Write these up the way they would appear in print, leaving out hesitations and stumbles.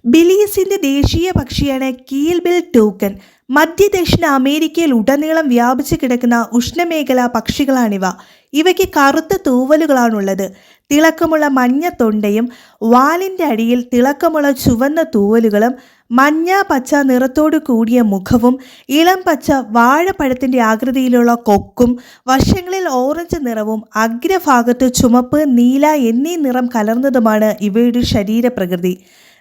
ബിലീസിന്റെ ദേശീയ പക്ഷിയാണ് കീൽബിൽ ടൂക്കൻ. മധ്യ-ദക്ഷിണ അമേരിക്കയിൽ ഉടനീളം വ്യാപിച്ചു കിടക്കുന്ന ഉഷ്ണമേഖലാ പക്ഷികളാണിവ. ഇവയ്ക്ക് കറുത്ത തൂവലുകളാണുള്ളത്. തിളക്കമുള്ള മഞ്ഞ തൊണ്ടയും വാലിൻ്റെ അടിയിൽ തിളക്കമുള്ള ചുവന്ന തൂവലുകളും മഞ്ഞ പച്ച നിറത്തോടു കൂടിയ മുഖവും ഇളം പച്ച വാഴപ്പഴത്തിൻ്റെ ആകൃതിയിലുള്ള കൊക്കും വശങ്ങളിൽ ഓറഞ്ച് നിറവും അഗ്രഭാഗത്ത് ചുമപ്പ് നീല എന്നീ നിറം കലർന്നതുമാണ് ഇവയുടെ ശരീരപ്രകൃതി.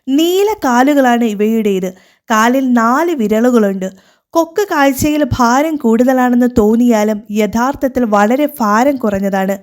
നീല കാലുകളാണ് ഇവയുടേത്. കാലിൽ 4 വിരലുകളുണ്ട്. കൊക്ക് കാഴ്ചയിൽ ഭാരം കൂടുതലാണെന്ന് തോന്നിയാലും യഥാർത്ഥത്തിൽ വളരെ ഭാരം കുറഞ്ഞതാണ്.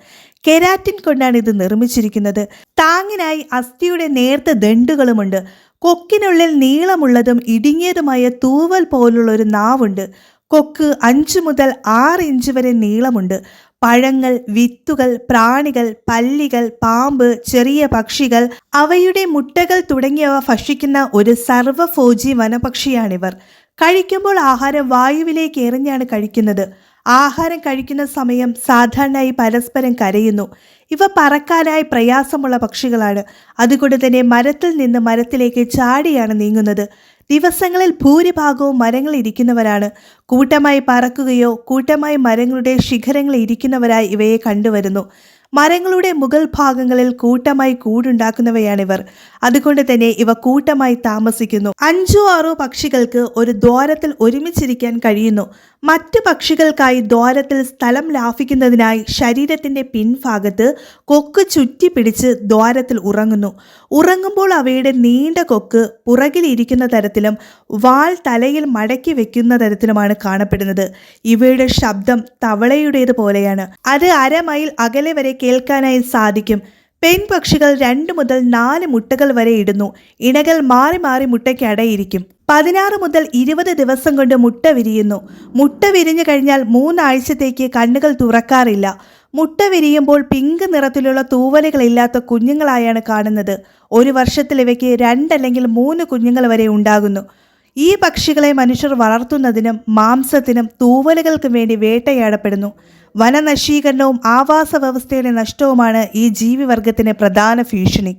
കെരാറ്റിൻ കൊണ്ടാണ് ഇത് നിർമ്മിച്ചിരിക്കുന്നത്. താങ്ങിനായി അസ്ഥിയുടെ നേർത്ത ദണ്ടുകളുമുണ്ട്. കൊക്കിനുള്ളിൽ നീളമുള്ളതും ഇടുങ്ങിയതുമായ തൂവൽ പോലുള്ള ഒരു നാവുണ്ട്. കൊക്ക് 5 മുതൽ 6 ഇഞ്ച് വരെ നീളമുണ്ട്. പഴങ്ങൾ, വിത്തുകൾ, പ്രാണികൾ, പല്ലികൾ, പാമ്പ്, ചെറിയ പക്ഷികൾ, അവയുടെ മുട്ടകൾ തുടങ്ങിയവ ഭക്ഷിക്കുന്ന ഒരു സർവ്വഭോജി വനപക്ഷിയാണിവർ. കഴിക്കുമ്പോൾ ആഹാരം വായുവിലേക്ക് എറിഞ്ഞാണ് കഴിക്കുന്നത്. ആഹാരം കഴിക്കുന്ന സമയം സാധാരണയായി പരസ്പരം കരയുന്നു. ഇവ പറക്കാനായി പ്രയാസമുള്ള പക്ഷികളാണ്. അതുകൊണ്ട് തന്നെ മരത്തിൽ നിന്ന് മരത്തിലേക്ക് ചാടിയാണ് നീങ്ങുന്നത്. ദിവസങ്ങളിൽ ഭൂരിഭാഗവും മരങ്ങളിൽ ഇരിക്കുന്നവരാണ്. കൂട്ടമായി പറക്കുകയോ കൂട്ടമായി മരങ്ങളുടെ ശിഖരങ്ങളിൽ ഇരിക്കുന്നവരായി ഇവയെ കണ്ടുവരുന്നു. മരങ്ങളുടെ മുകൾ ഭാഗങ്ങളിൽ കൂട്ടമായി കൂടുണ്ടാക്കുന്നവയാണിവർ. അതുകൊണ്ട് തന്നെ ഇവ കൂട്ടമായി താമസിക്കുന്നു. 5-6 പക്ഷികൾക്ക് ഒരു ദ്വാരത്തിൽ ഒരുമിച്ചിരിക്കാൻ കഴിയുന്നു. മറ്റ് പക്ഷികൾക്കായി ദ്വാരത്തിൽ സ്ഥലം ലാഭിക്കുന്നതിനായി ശരീരത്തിന്റെ പിൻഭാഗത്ത് കൊക്ക് ചുറ്റി പിടിച്ച് ദ്വാരത്തിൽ ഉറങ്ങുന്നു. ഉറങ്ങുമ്പോൾ അവയുടെ നീണ്ട കൊക്ക് പുറകിലിരിക്കുന്ന തരത്തിലും വാൽ തലയിൽ മടക്കി വെക്കുന്ന തരത്തിലുമാണ് കാണപ്പെടുന്നത്. ഇവയുടെ ശബ്ദം തവളയുടേത് പോലെയാണ്. അത് അരമൈൽ അകലെ വരെ കേൾക്കാനായി സാധിക്കും. പെൺപക്ഷികൾ 2 മുതൽ 4 മുട്ടകൾ വരെ ഇടുന്നു. ഇണകൾ മാറി മാറി മുട്ടയ്ക്ക് അടയിരിക്കും. 16 മുതൽ 20 ദിവസം കൊണ്ട് മുട്ട വിരിയുന്നു. മുട്ട വിരിഞ്ഞു കഴിഞ്ഞാൽ 3 ആഴ്ചത്തേക്ക് കണ്ണുകൾ തുറക്കാറില്ല. മുട്ട വിരിയുമ്പോൾ പിങ്ക് നിറത്തിലുള്ള തൂവലുകളില്ലാത്ത കുഞ്ഞുങ്ങളായാണ് കാണുന്നത്. ഒരു വർഷത്തിൽ ഇവയ്ക്ക് 2 അല്ലെങ്കിൽ 3 കുഞ്ഞുങ്ങൾ വരെ ഉണ്ടാകുന്നു. ഈ പക്ഷികളെ മനുഷ്യർ വളർത്തുന്നതിനും മാംസത്തിനും തൂവലുകൾക്കും വേണ്ടി വേട്ടയാടപ്പെടുന്നു. വനനശീകരണവും ആവാസ വ്യവസ്ഥയുടെ നഷ്ടവുമാണ് ഈ ജീവിവർഗത്തിന് പ്രധാന ഭീഷണി.